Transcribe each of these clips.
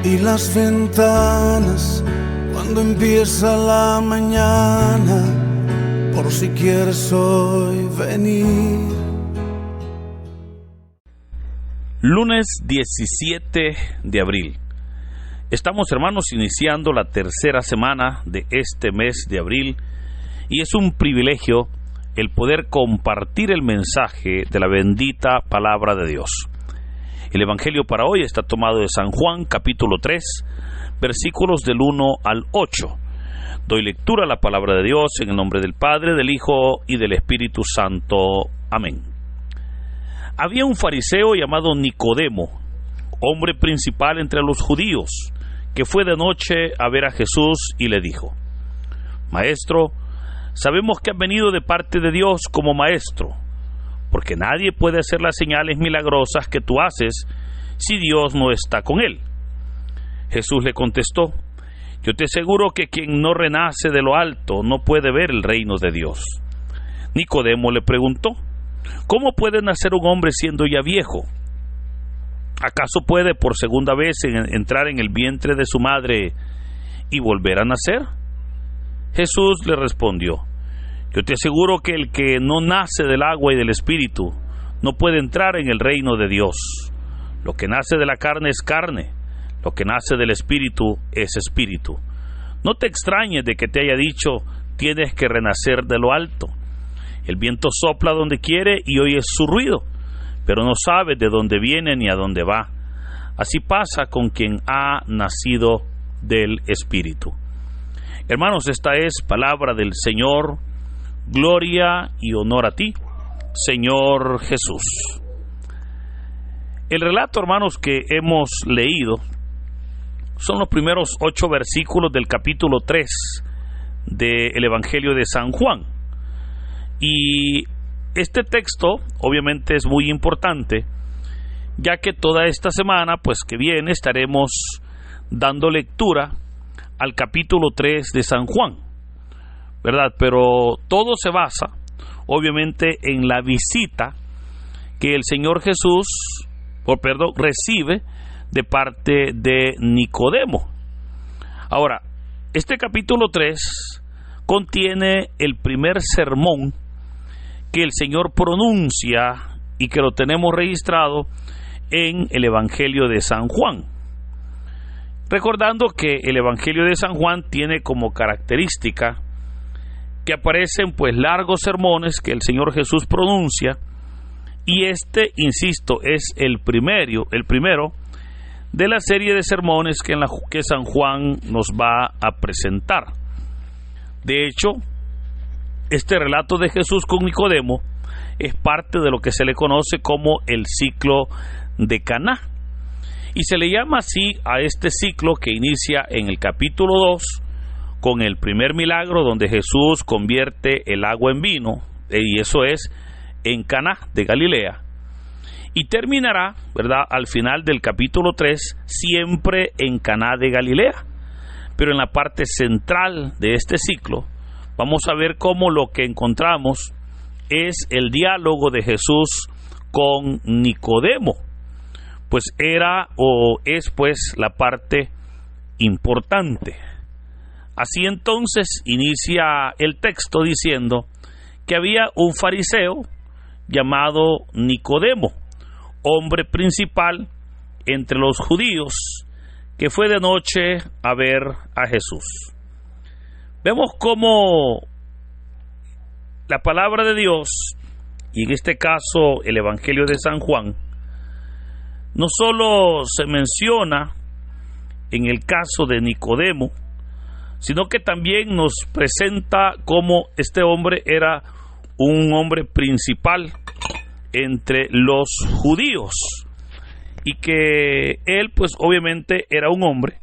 y las ventanas cuando empieza la mañana, por si quieres hoy venir. Lunes 17 de abril. Estamos, hermanos, iniciando la tercera semana de este mes de abril y es un privilegio el poder compartir el mensaje de la bendita palabra de Dios. El evangelio para hoy está tomado de San Juan, capítulo 3, versículos del 1 al 8. Doy lectura a la palabra de Dios en el nombre del Padre, del Hijo y del Espíritu Santo. Amén. Había un fariseo llamado Nicodemo, hombre principal entre los judíos, que fue de noche a ver a Jesús y le dijo: Maestro, sabemos que has venido de parte de Dios como maestro, porque nadie puede hacer las señales milagrosas que tú haces si Dios no está con él. Jesús le contestó: Yo te aseguro que quien no renace de lo alto no puede ver el reino de Dios. Nicodemo le preguntó: ¿Cómo puede nacer un hombre siendo ya viejo? ¿Acaso puede por segunda vez entrar en el vientre de su madre y volver a nacer? Jesús le respondió: Yo te aseguro que el que no nace del agua y del Espíritu no puede entrar en el reino de Dios. Lo que nace de la carne es carne, lo que nace del Espíritu es Espíritu. No te extrañes de que te haya dicho: tienes que renacer de lo alto. El viento sopla donde quiere y oyes su ruido, pero no sabes de dónde viene ni a dónde va. Así pasa con quien ha nacido del Espíritu. Hermanos, esta es palabra del Señor. Gloria y honor a ti, Señor Jesús. El relato, hermanos, que hemos leído son los primeros 8 versículos del capítulo 3 del Evangelio de San Juan. Y este texto obviamente es muy importante, ya que toda esta semana que viene estaremos dando lectura al capítulo 3 de San Juan, ¿verdad? Pero todo se basa obviamente en la visita que el Señor Jesús recibe de parte de Nicodemo. Ahora, este capítulo 3 contiene el primer sermón que el Señor pronuncia y que lo tenemos registrado en el Evangelio de San Juan. Recordando que el Evangelio de San Juan tiene como característica que aparecen largos sermones que el Señor Jesús pronuncia, y insisto, es el primero de la serie de sermones que San Juan nos va a presentar. De hecho, este relato de Jesús con Nicodemo es parte de lo que se le conoce como el ciclo de Caná, y se le llama así a este ciclo que inicia en el capítulo 2 con el primer milagro donde Jesús convierte el agua en vino, y eso es en Caná de Galilea, y terminará, ¿verdad?, al final del capítulo 3 siempre en Caná de Galilea. Pero en la parte central de este ciclo vamos a ver cómo lo que encontramos es el diálogo de Jesús con Nicodemo, era o es la parte importante. Así entonces inicia el texto diciendo que había un fariseo llamado Nicodemo, hombre principal entre los judíos, que fue de noche a ver a Jesús. Vemos cómo la palabra de Dios, y en este caso el Evangelio de San Juan, no solo se menciona en el caso de Nicodemo, sino que también nos presenta cómo este hombre era un hombre principal entre los judíos, y que él obviamente era un hombre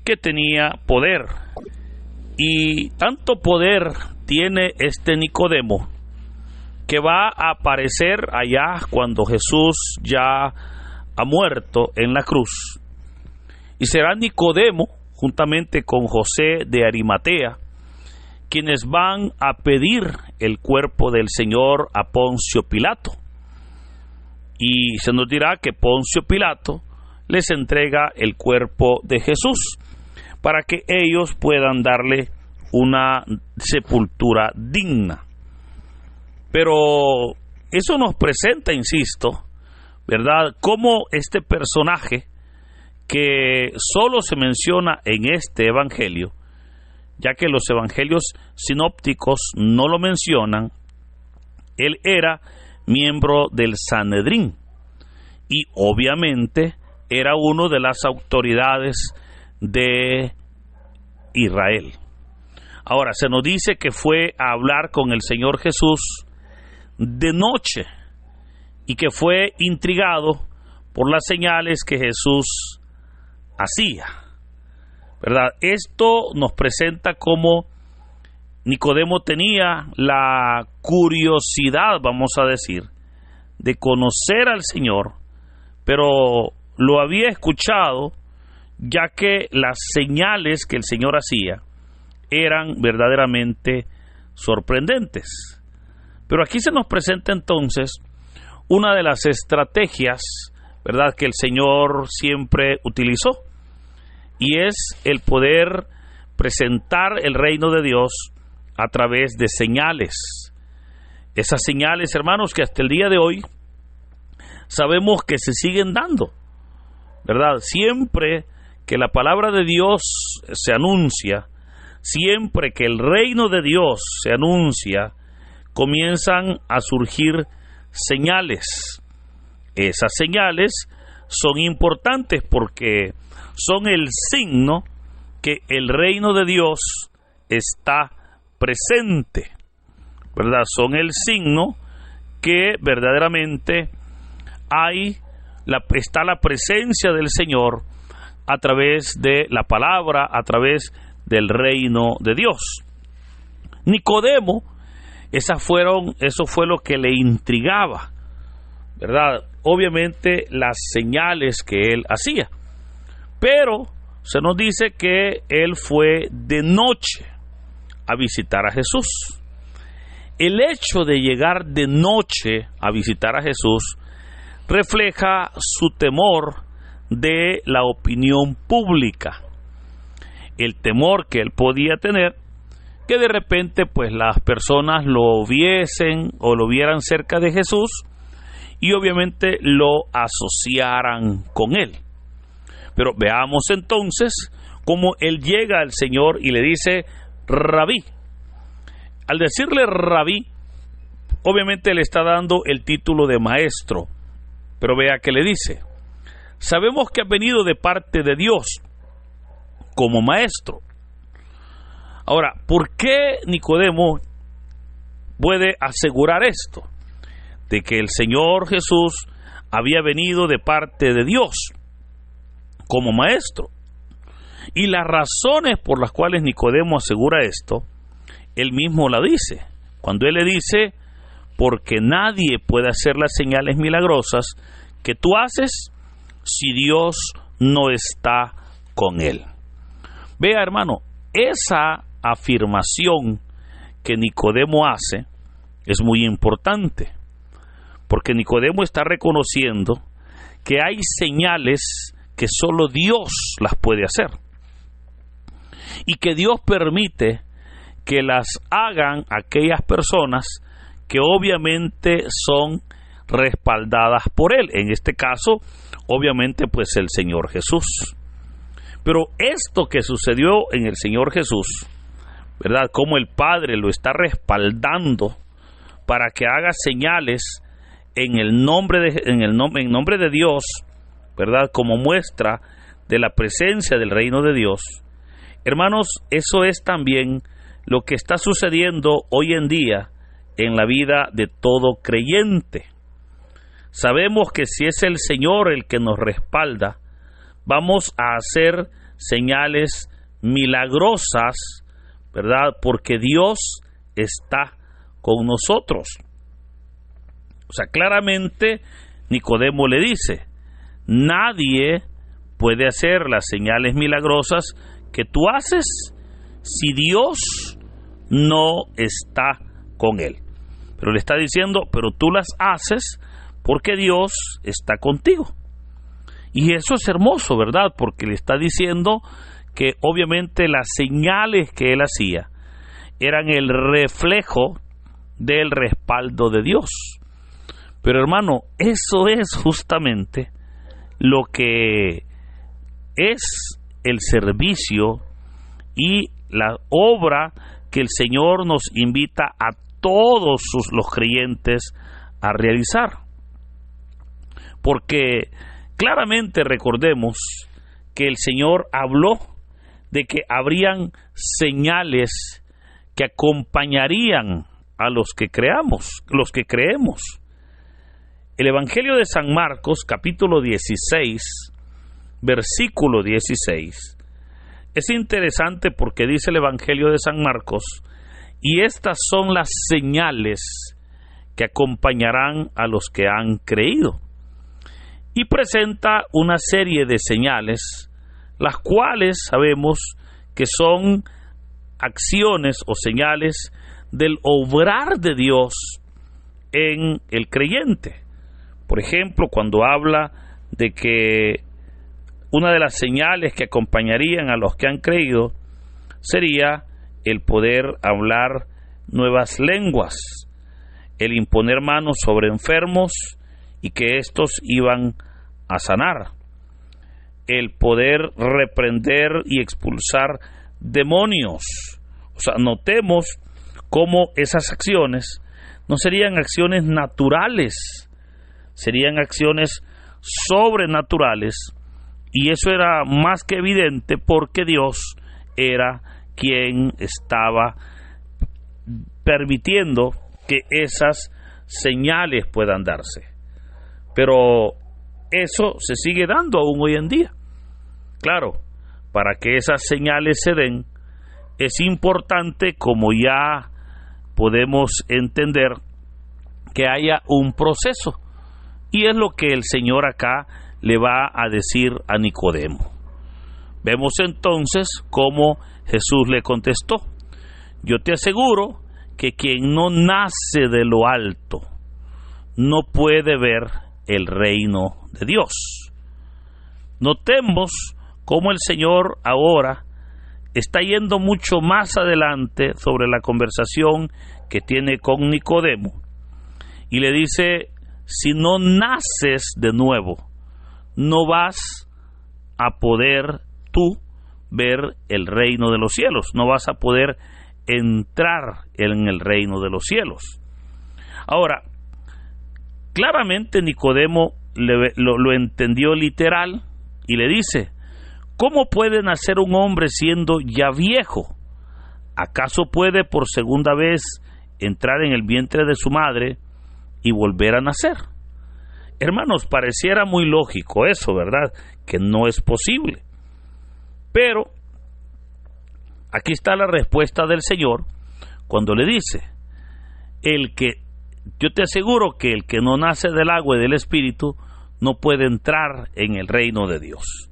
que tenía poder, y tanto poder tiene este Nicodemo que va a aparecer allá cuando Jesús ya ha muerto en la cruz, y será Nicodemo juntamente con José de Arimatea quienes van a pedir el cuerpo del Señor a Poncio Pilato. Y se nos dirá que Poncio Pilato les entrega el cuerpo de Jesús para que ellos puedan darle una sepultura digna. Pero eso nos presenta, insisto, ¿verdad?, cómo este personaje que solo se menciona en este evangelio, ya que los evangelios sinópticos no lo mencionan, él era miembro del Sanedrín y obviamente era uno de las autoridades de Israel. Ahora, se nos dice que fue a hablar con el Señor Jesús de noche y que fue intrigado por las señales que Jesús hacía, ¿verdad? Esto nos presenta cómo Nicodemo tenía la curiosidad, vamos a decir, de conocer al Señor, pero lo había escuchado, ya que las señales que el Señor hacía eran verdaderamente sorprendentes. Pero aquí se nos presenta entonces una de las estrategias, ¿verdad?, que el Señor siempre utilizó, y es el poder presentar el reino de Dios a través de señales. Esas señales, hermanos, que hasta el día de hoy sabemos que se siguen dando, ¿verdad? Siempre que la palabra de Dios se anuncia, siempre que el reino de Dios se anuncia, comienzan a surgir señales. Esas señales son importantes porque son el signo que el reino de Dios está presente, ¿verdad? Son el signo que verdaderamente está la presencia del Señor a través de la palabra, a través del reino de Dios. Nicodemo, eso fue lo que le intrigaba, ¿verdad? Obviamente las señales que él hacía, pero se nos dice que él fue de noche a visitar a Jesús. El hecho de llegar de noche a visitar a Jesús refleja su temor de la opinión pública, el temor que él podía tener que de repente pues las personas lo viesen o lo vieran cerca de Jesús y obviamente lo asociaran con él. Pero veamos entonces cómo él llega al Señor y le dice Rabí. Al decirle Rabí, obviamente le está dando el título de maestro, pero vea que le dice: sabemos que has venido de parte de Dios como maestro. Ahora, ¿por qué Nicodemo puede asegurar esto? De que el Señor Jesús había venido de parte de Dios como maestro. Y las razones por las cuales Nicodemo asegura esto, él mismo la dice. Cuando él le dice: porque nadie puede hacer las señales milagrosas que tú haces si Dios no está con él. Vea, hermano, esa afirmación que Nicodemo hace es muy importante, porque Nicodemo está reconociendo que hay señales que solo Dios las puede hacer y que Dios permite que las hagan aquellas personas que obviamente son respaldadas por Él, en este caso obviamente pues el Señor Jesús. Pero esto que sucedió en el Señor Jesús, ¿verdad?, como el Padre lo está respaldando para que haga señales en nombre de Dios, ¿verdad?, como muestra de la presencia del reino de Dios. Hermanos, eso es también lo que está sucediendo hoy en día en la vida de todo creyente. Sabemos que si es el Señor el que nos respalda, vamos a hacer señales milagrosas, ¿verdad?, porque Dios está con nosotros. O sea, claramente Nicodemo le dice: nadie puede hacer las señales milagrosas que tú haces si Dios no está con él. Pero le está diciendo: pero tú las haces porque Dios está contigo. Y eso es hermoso, ¿verdad? Porque le está diciendo que obviamente las señales que él hacía eran el reflejo del respaldo de Dios. Pero hermano, eso es justamente lo que es el servicio y la obra que el Señor nos invita a todos los creyentes a realizar. Porque claramente recordemos que el Señor habló de que habrían señales que acompañarían a los que creemos. El Evangelio de San Marcos, capítulo 16, versículo 16, es interesante porque dice el Evangelio de San Marcos: y estas son las señales que acompañarán a los que han creído. Y presenta una serie de señales, las cuales sabemos que son acciones o señales del obrar de Dios en el creyente. Por ejemplo, cuando habla de que una de las señales que acompañarían a los que han creído sería el poder hablar nuevas lenguas, el imponer manos sobre enfermos y que éstos iban a sanar, el poder reprender y expulsar demonios. O sea, notemos cómo esas acciones no serían acciones naturales, serían acciones sobrenaturales, y eso era más que evidente porque Dios era quien estaba permitiendo que esas señales puedan darse. Pero eso se sigue dando aún hoy en día. Claro, para que esas señales se den, es importante, como ya podemos entender, que haya un proceso. Y es lo que el Señor acá le va a decir a Nicodemo. Vemos entonces cómo Jesús le contestó: yo te aseguro que quien no nace de lo alto no puede ver el reino de Dios. Notemos cómo el Señor ahora está yendo mucho más adelante sobre la conversación que tiene con Nicodemo, y le dice: si no naces de nuevo, no vas a poder tú ver el reino de los cielos, no vas a poder entrar en el reino de los cielos. Ahora, claramente Nicodemo lo entendió literal y le dice: ¿cómo puede nacer un hombre siendo ya viejo? ¿Acaso puede por segunda vez entrar en el vientre de su madre y volver a nacer? Hermanos, pareciera muy lógico eso, ¿verdad? Que no es posible. Pero aquí está la respuesta del Señor cuando le dice: yo te aseguro que el que no nace del agua y del Espíritu no puede entrar en el reino de Dios.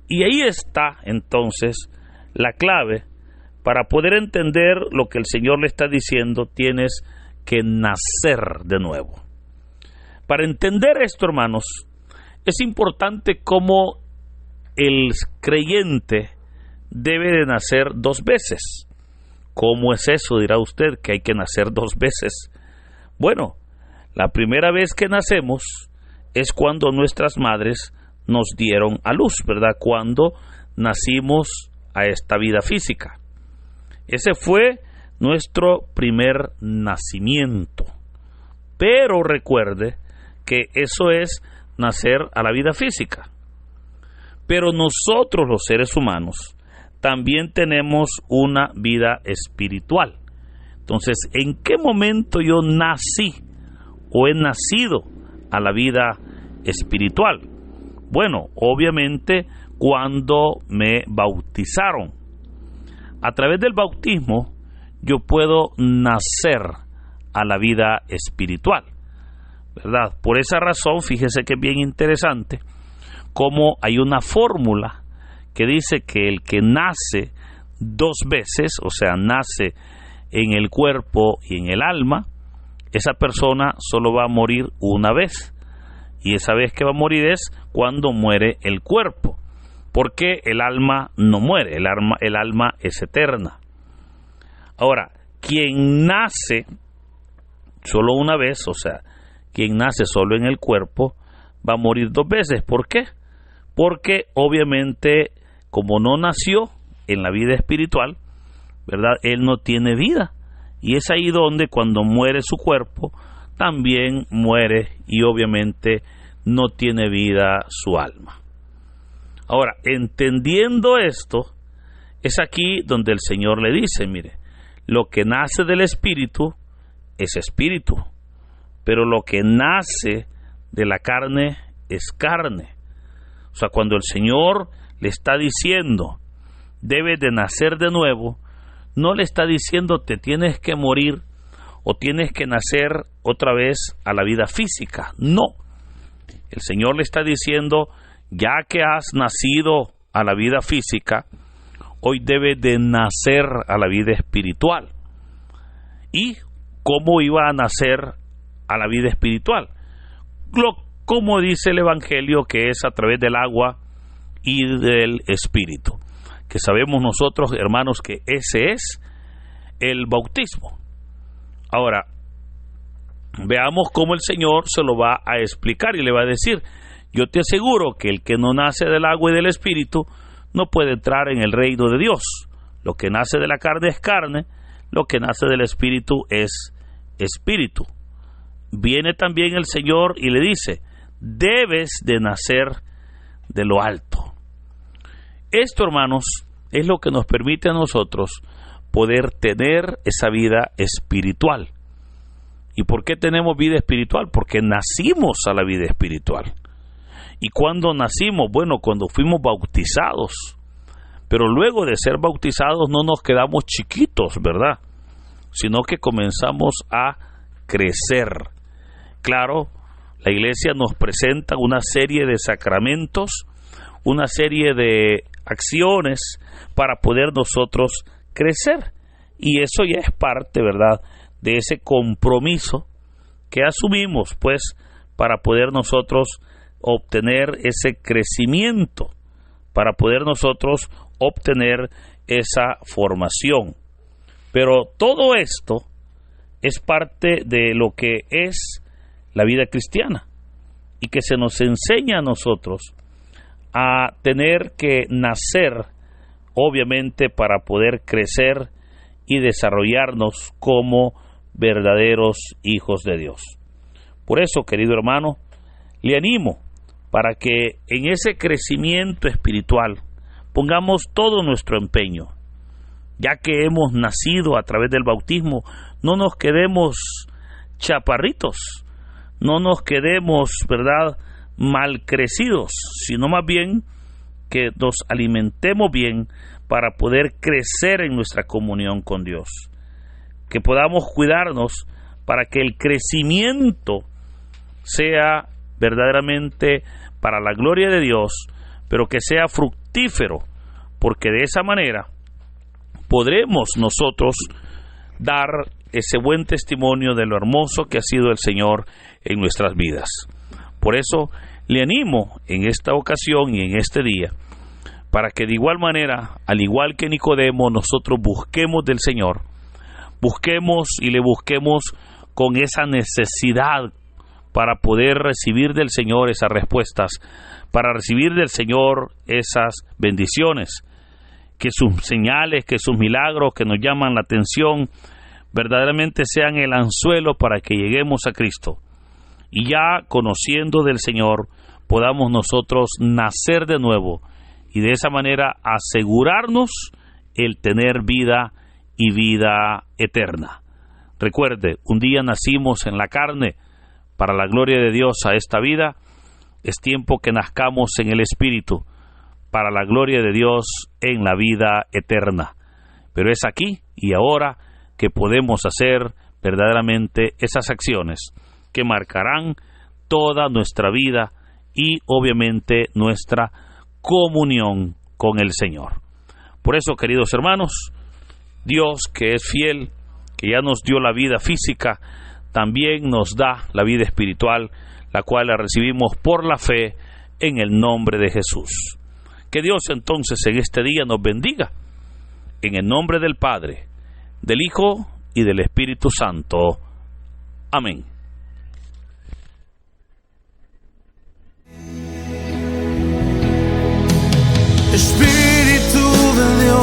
Y ahí está entonces la clave para poder entender lo que el Señor le está diciendo: tienes que nacer de nuevo. Para entender esto, hermanos, es importante cómo el creyente debe de nacer 2 veces. ¿Cómo es eso?, dirá usted, que hay que nacer 2 veces. Bueno, la primera vez que nacemos es cuando nuestras madres nos dieron a luz, ¿verdad? Cuando nacimos a esta vida física. Ese fue nuestro primer nacimiento. Pero recuerde que eso es nacer a la vida física. Pero nosotros, los seres humanos, también tenemos una vida espiritual. Entonces, ¿en qué momento yo nací o he nacido a la vida espiritual? Bueno, obviamente cuando me bautizaron. A través del bautismo yo puedo nacer a la vida espiritual, ¿verdad? Por esa razón, fíjese que es bien interesante cómo hay una fórmula que dice que el que nace 2 veces, o sea, nace en el cuerpo y en el alma, esa persona solo va a morir una vez. y esa vez que va a morir es cuando muere el cuerpo, porque el alma no muere, el alma es eterna. Ahora, quien nace solo una vez, o sea, quien nace solo en el cuerpo, va a morir 2 veces. ¿Por qué? Porque obviamente, como no nació en la vida espiritual, ¿verdad? Él no tiene vida. Y es ahí donde cuando muere su cuerpo, también muere y obviamente no tiene vida su alma. Ahora, entendiendo esto, es aquí donde el Señor le dice, mire, lo que nace del Espíritu es espíritu, pero lo que nace de la carne es carne. O sea, cuando el Señor le está diciendo, debes de nacer de nuevo, no le está diciendo te tienes que morir o tienes que nacer otra vez a la vida física. No. El Señor le está diciendo, ya que has nacido a la vida física, hoy debes de nacer a la vida espiritual. ¿Y cómo iba a nacer a la vida espiritual? Como dice el Evangelio, que es a través del agua y del Espíritu. Que sabemos nosotros, hermanos, que ese es el bautismo. Ahora, veamos cómo el Señor se lo va a explicar y le va a decir, yo te aseguro que el que no nace del agua y del Espíritu no puede entrar en el reino de Dios. Lo que nace de la carne es carne, lo que nace del Espíritu es Espíritu. Viene también el Señor y le dice, debes de nacer de lo alto. Esto, hermanos, es lo que nos permite a nosotros poder tener esa vida espiritual. ¿Y por qué tenemos vida espiritual? Porque nacimos a la vida espiritual. ¿Y cuándo nacimos? Bueno, cuando fuimos bautizados. Pero luego de ser bautizados no nos quedamos chiquitos, ¿verdad? Sino que comenzamos a crecer. Claro, la iglesia nos presenta una serie de sacramentos, una serie de acciones para poder nosotros crecer. Y eso ya es parte, ¿verdad?, de ese compromiso que asumimos, pues, para poder nosotros obtener ese crecimiento, para poder nosotros obtener esa formación. Pero todo esto es parte de lo que es la vida cristiana y que se nos enseña a nosotros a tener que nacer, obviamente, para poder crecer y desarrollarnos como verdaderos hijos de Dios. Por eso, querido hermano, le animo para que en ese crecimiento espiritual pongamos todo nuestro empeño. Ya que hemos nacido a través del bautismo, no nos quedemos chaparritos, no nos quedemos, ¿verdad?, mal crecidos, sino más bien que nos alimentemos bien para poder crecer en nuestra comunión con Dios. Que podamos cuidarnos para que el crecimiento sea verdaderamente para la gloria de Dios, pero que sea fructífero, porque de esa manera podremos nosotros dar ese buen testimonio de lo hermoso que ha sido el Señor en nuestras vidas. Por eso le animo en esta ocasión y en este día, para que de igual manera, al igual que Nicodemo, nosotros busquemos del Señor, busquemos y le busquemos con esa necesidad para poder recibir del Señor esas respuestas, para recibir del Señor esas bendiciones, que sus señales, que sus milagros que nos llaman la atención, verdaderamente sean el anzuelo para que lleguemos a Cristo. Y ya conociendo del Señor, podamos nosotros nacer de nuevo y de esa manera asegurarnos el tener vida y vida eterna. Recuerde, un día nacimos en la carne para la gloria de Dios a esta vida. Es tiempo que nazcamos en el Espíritu para la gloria de Dios en la vida eterna. Pero es aquí y ahora que podemos hacer verdaderamente esas acciones que marcarán toda nuestra vida y obviamente nuestra comunión con el Señor. Por eso, queridos hermanos, Dios, que es fiel, que ya nos dio la vida física, también nos da la vida espiritual, la cual la recibimos por la fe en el nombre de Jesús. Que Dios entonces en este día nos bendiga, en el nombre del Padre, del Hijo y del Espíritu Santo. Amén. Espíritu de Dios,